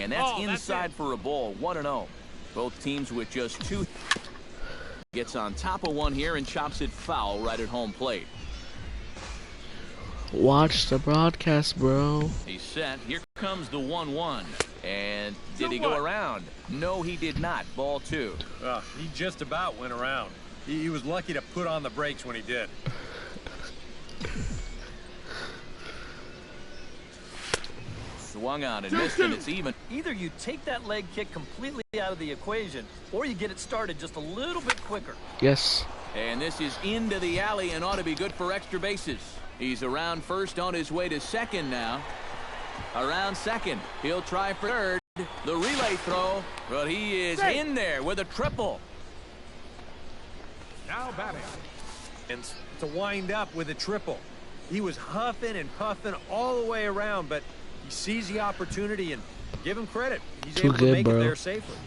And that's inside for a ball, 1-0. Both teams with just 2. Gets on top of one here and chops it foul right at home plate. Watch the broadcast, bro. He's set. Here comes the 1-1. And did he go around? No, he did not. Ball 2. He just about went around. He was lucky to put on the brakes when he did. Swung on and missed, and it's even. Either you take that leg kick completely out of the equation, or you get it started just a little bit quicker. Yes. And this is into the alley and ought to be good for extra bases. He's around first, on his way to second now. Around second. He'll try for third. The relay throw, but he is in there with a triple. Now batting. And to wind up with a triple. He was huffing and puffing all the way around, but he sees the opportunity, and give him credit. He's able to make it there safely.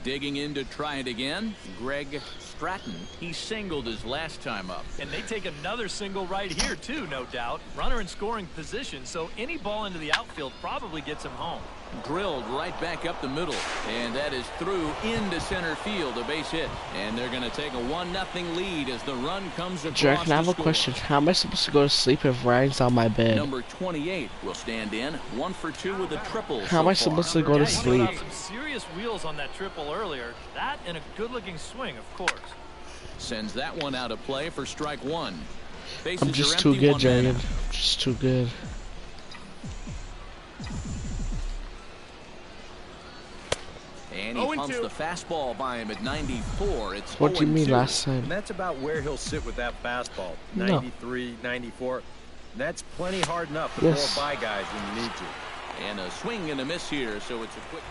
Digging in to try it again. Greg Stratton. He singled his last time up. And they take another single right here, too, no doubt. Runner in scoring position, so any ball into the outfield probably gets him home. Drilled right back up the middle, and that is through into center field, a base hit. And they're going to take a 1-0 lead as the run comes across. Jack, I have a score. question. How am I supposed to go to sleep if Ryan's on my bed? Number 28 will stand in, 1 for 2 with a triple. How am I supposed to go to sleep? Some serious wheels on that triple earlier. That and a good-looking swing, of course. Sends that one out of play for strike 1. Bases I'm just are too empty, good, 1 man Jared. out. Just too good. And he pumps the fastball by him at 94. It's What do you mean 0-2. last time? And that's about where he'll sit with that fastball. 93, 94. That's plenty hard enough to blow by guys when you need to. And a swing and a miss here, so it's a quick.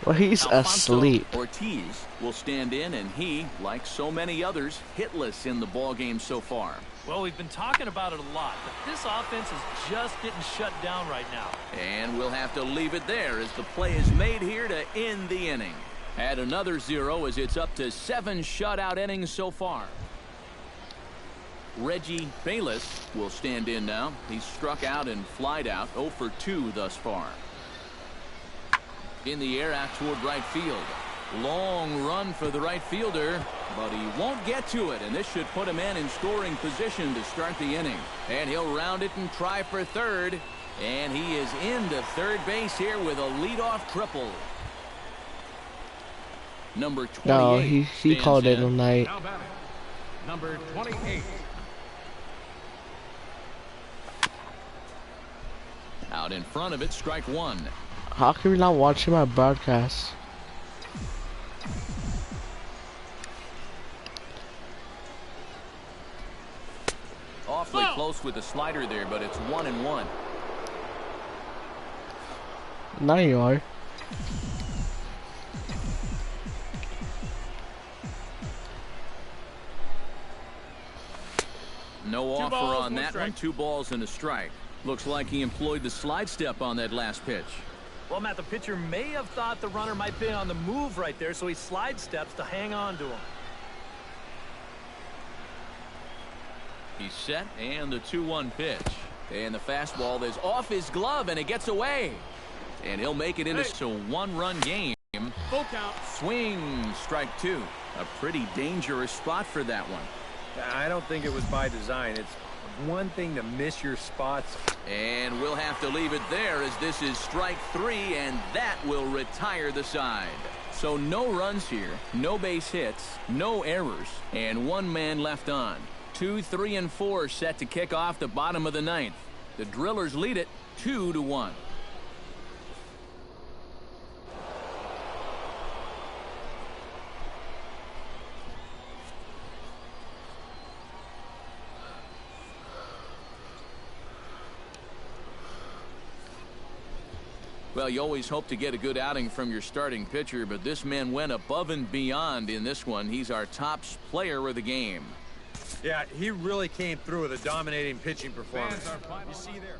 Well, he's asleep. Ortiz will stand in, and he, like so many others, hitless in the ballgame so far. Well, we've been talking about it a lot, but this offense is just getting shut down right now. And we'll have to leave it there as the play is made here to end the inning. Add another 0 as it's up to 7 shutout innings so far. Reggie Bayless will stand in now. He's struck out and flied out, 0 for 2 thus far. In the air out toward right field. Long run for the right fielder, but he won't get to it, and this should put him in scoring position to start the inning. And he'll round it and try for third, and he is into third base here with a leadoff triple. Number 28. No, he called it tonight. Number 28. Out in front of it, strike 1. How can we not watch my broadcast? Awfully close with the slider there, but it's 1-1. Now you are. No offer on that one. 2 balls and a strike. Looks like he employed the slide step on that last pitch. Well, Matt, the pitcher may have thought the runner might be on the move right there, so he slide steps to hang on to him. He's set, and the 2-1 pitch. And the fastball is off his glove, and it gets away. And he'll make it into a 1-run game. Full count. Swing, strike 2. A pretty dangerous spot for that one. I don't think it was by design. It's one thing to miss your spots. And we'll have to leave it there as this is strike 3, and that will retire the side. So no runs here, no base hits, no errors, and 1 man left on. 2, 3, and 4 set to kick off the bottom of the 9th. The Drillers lead it 2-1. Well, you always hope to get a good outing from your starting pitcher, but this man went above and beyond in this one. He's our top player of the game. Yeah, he really came through with a dominating pitching performance. You see there.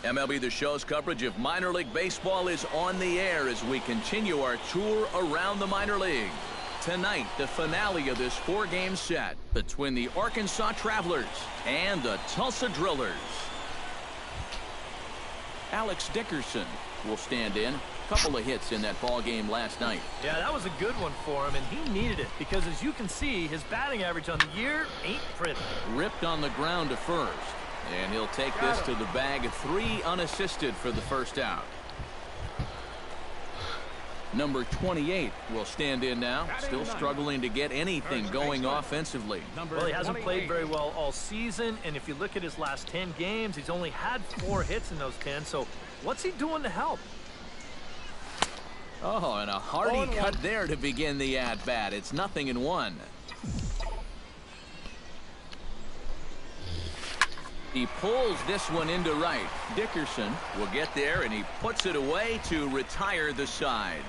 MLB The Show's coverage of minor league baseball is on the air as we continue our tour around the minor leagues. Tonight, the finale of this 4-game set between the Arkansas Travelers and the Tulsa Drillers. Alex Dickerson will stand in. Couple of hits in that ball game last night. Yeah, that was a good one for him, and he needed it because, as you can see, his batting average on the year ain't pretty. Ripped on the ground to first, and he'll take this to the bag. 3 unassisted for the first out. Number 28 will stand in now, still struggling to get anything going offensively. Well, he hasn't played very well all season, and if you look at his last 10 games, he's only had 4 hits in those 10, so what's he doing to help? Oh, and a hearty cut there to begin the at-bat. It's 0-1. He pulls this one into right. Dickerson will get there, and he puts it away to retire the side.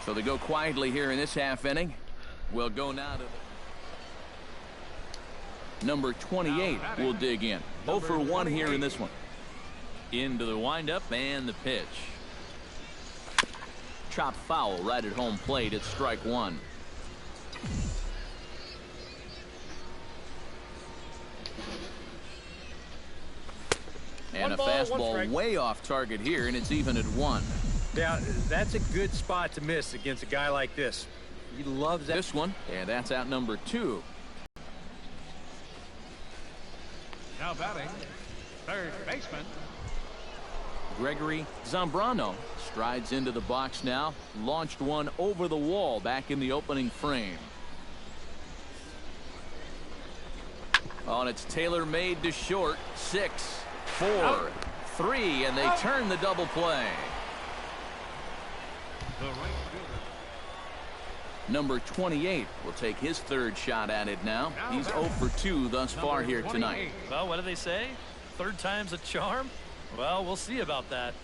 So they go quietly here in this half inning. We'll go now to number 28 will dig in. 0 for 1 here in this one. Into the windup and the pitch. Chop foul right at home plate. It's strike 1. And a fastball way off target here, and it's even at 1. Yeah, that's a good spot to miss against a guy like this. He loves that. This one, and that's out number 2. Now batting, third baseman. Gregory Zambrano strides into the box now. Launched one over the wall back in the opening frame. Oh, and it's tailor-made to short. 6, 4, 3, and they turn the double play. Number 28 will take his 3rd shot at it now. He's 0 for 2 thus far here tonight. Well, what do they say? 3rd time's a charm? Well, we'll see about that.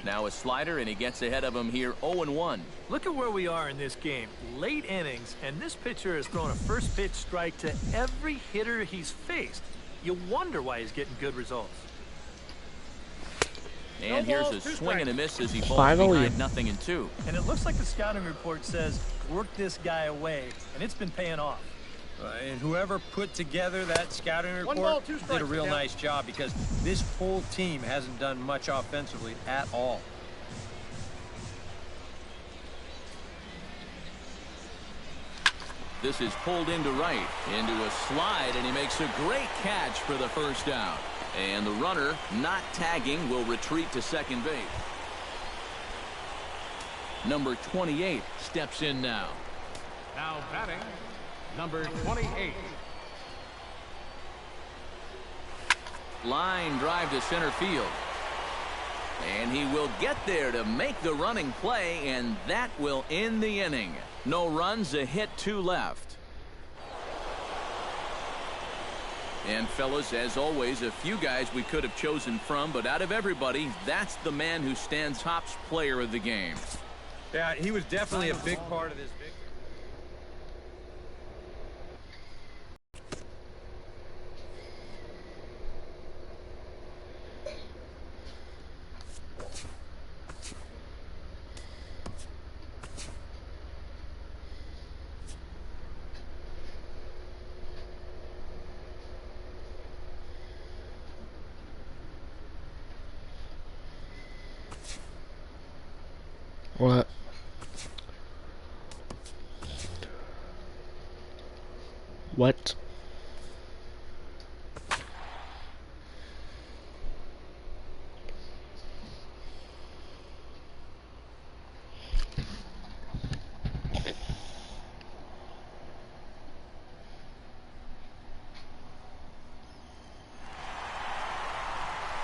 Now a slider, and he gets ahead of him here, 0-1. Look at where we are in this game. Late innings, and this pitcher has thrown a first pitch strike to every hitter he's faced. You wonder why he's getting good results. And here's a swing and a miss as he falls behind 0-2. And it looks like the scouting report says, work this guy away, and it's been paying off. And whoever put together that scouting report did a real nice job, because this whole team hasn't done much offensively at all. This is pulled into right, into a slide, and he makes a great catch for the first out. And the runner, not tagging, will retreat to second base. Number 28 steps in now. Now batting, number 28. Line drive to center field. And he will get there to make the running play, and that will end the inning. No runs, a hit, 2 left. And fellas, as always, a few guys we could have chosen from, but out of everybody, that's the man who stands top player of the game. Yeah, he was definitely a big part of this victory. What? What?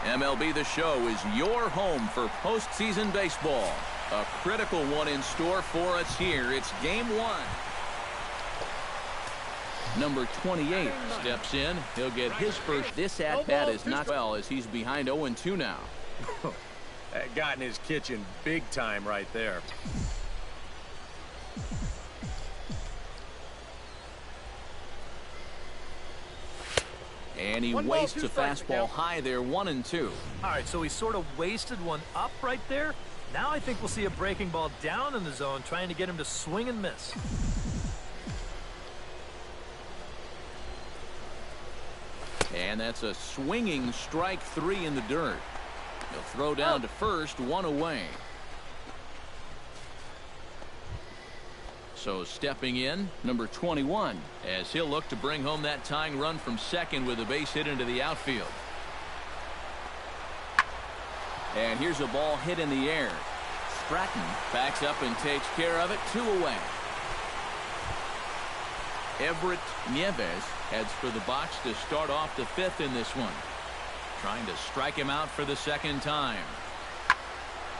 MLB The Show is your home for postseason baseball. A critical one in store for us here. It's game 1. Number 28 steps in. He'll get his first. This at-bat is not well as he's behind 0-2 now. That got in his kitchen big time right there. And he wastes a fastball high there, 1-2. All right, so he sort of wasted one up right there. Now I think we'll see a breaking ball down in the zone, trying to get him to swing and miss. And that's a swinging strike 3 in the dirt. He'll throw down to first, 1 away. So stepping in, number 21, as he'll look to bring home that tying run from second with a base hit into the outfield. And here's a ball hit in the air. Stratton backs up and takes care of it, 2 away. Everett Nieves heads for the box to start off the 5th in this one. Trying to strike him out for the second time.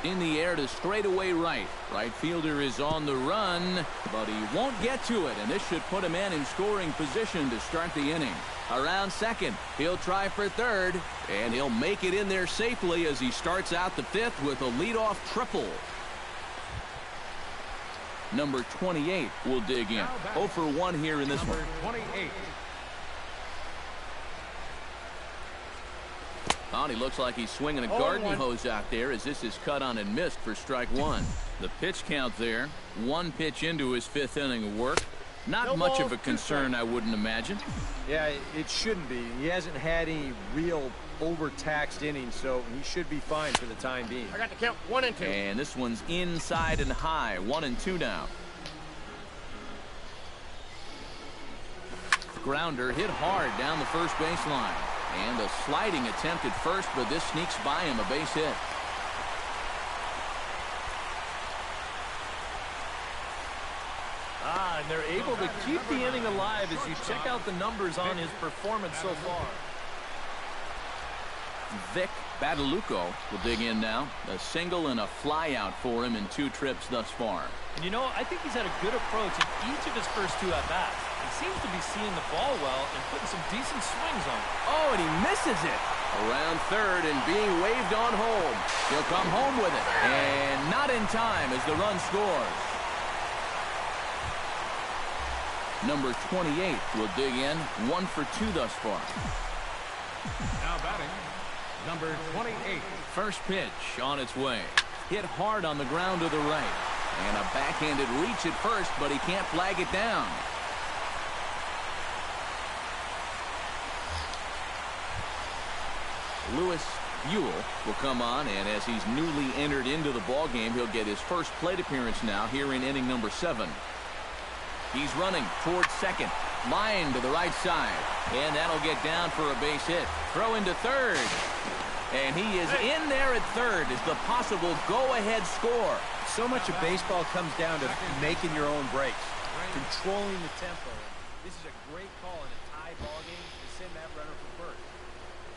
In the air to straightaway right. Right fielder is on the run, but he won't get to it, and this should put him in scoring position to start the inning. Around second, he'll try for third, and he'll make it in there safely as he starts out the 5th with a leadoff triple. Number 28 will dig in. 0 for 1 here in this one. Number 28. Oh, he looks like he's swinging a garden hose out there as this is cut on and missed for strike 1. The pitch count there. 1 pitch into his 5th inning of work. Not much of a concern, I wouldn't imagine. Yeah, it shouldn't be. He hasn't had any real overtaxed innings, so he should be fine for the time being. I got to count 1 and 2. And this one's inside and high. 1-2 now. Grounder hit hard down the first baseline. And a sliding attempt at first, but this sneaks by him, a base hit. And they're able to keep the inning alive as you check out the numbers on his performance so far. Vic Badalucco will dig in now. A single and a fly out for him in 2 trips thus far. And you know, I think he's had a good approach in each of his first 2 at-bats. He seems to be seeing the ball well and putting some decent swings on it. Oh, and he misses it. Around third and being waved on home. He'll come home with it. And not in time as the run scores. Number 28 will dig in. 1 for 2 thus far. Now batting, number 28. First pitch on its way. Hit hard on the ground to the right. And a backhanded reach at first, but he can't flag it down. Louis Buell will come on, and as he's newly entered into the ballgame, he'll get his first plate appearance now here in inning number 7. He's running towards second. Line to the right side. And that'll get down for a base hit. Throw into third. And he is in there at third as the possible go-ahead score. So much of baseball comes down to making your own breaks, controlling the tempo. This is a great call in a tie ball game to send that runner for first.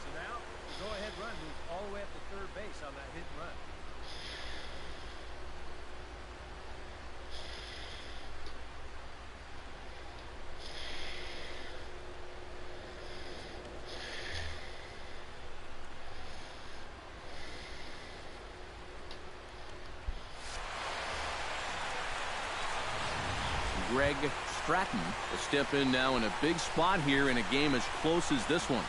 So now, the go-ahead run moves all the way up to third base on that hit and run. Greg Stratton will step in now in a big spot here in a game as close as this one.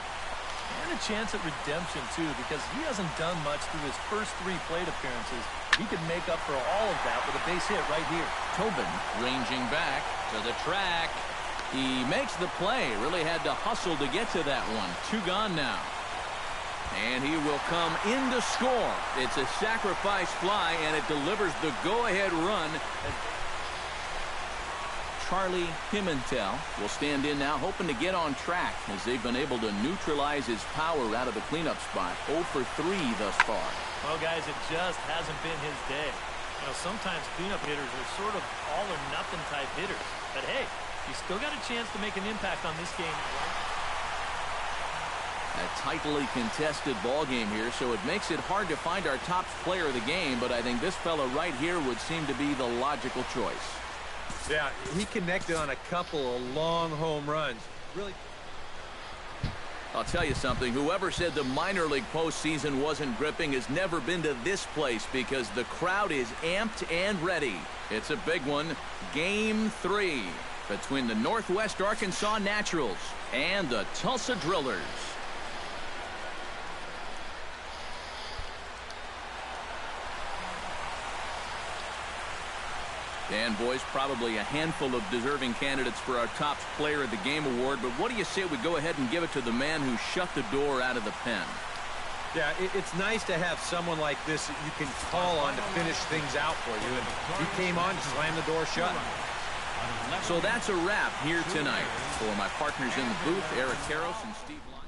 And a chance at redemption, too, because he hasn't done much through his first 3 plate appearances. He could make up for all of that with a base hit right here. Tobin ranging back to the track. He makes the play. Really had to hustle to get to that one. 2 gone now. And he will come in to score. It's a sacrifice fly, and it delivers the go-ahead run. Charlie Pimentel will stand in now, hoping to get on track as they've been able to neutralize his power out of the cleanup spot. 0 for 3 thus far. Well, guys, it just hasn't been his day. You know, sometimes cleanup hitters are sort of all-or-nothing type hitters. But, hey, he's still got a chance to make an impact on this game. A tightly contested ball game here, so it makes it hard to find our top player of the game, but I think this fella right here would seem to be the logical choice. Yeah, he connected on a couple of long home runs. Really. I'll tell you something. Whoever said the minor league postseason wasn't gripping has never been to this place because the crowd is amped and ready. It's a big one. Game 3. between the Northwest Arkansas Naturals and the Tulsa Drillers. And boys, probably a handful of deserving candidates for our top player of the game award, but what do you say we go ahead and give it to the man who shut the door out of the pen? Yeah, it's nice to have someone like this that you can call on to finish things out for you, and he came on to slam the door shut. So that's a wrap here tonight. For my partners in the booth, Eric Karros and Steve Lyon.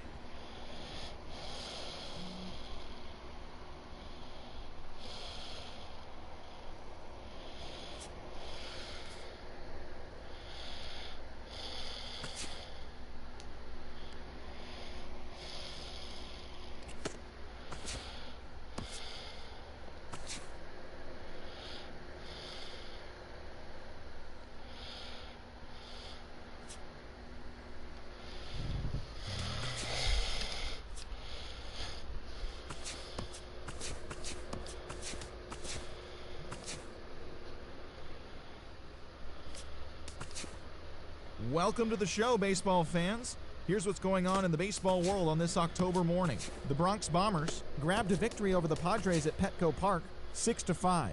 Welcome to the show, baseball fans. Here's what's going on in the baseball world on this October morning. The Bronx Bombers grabbed a victory over the Padres at Petco Park, 6-5.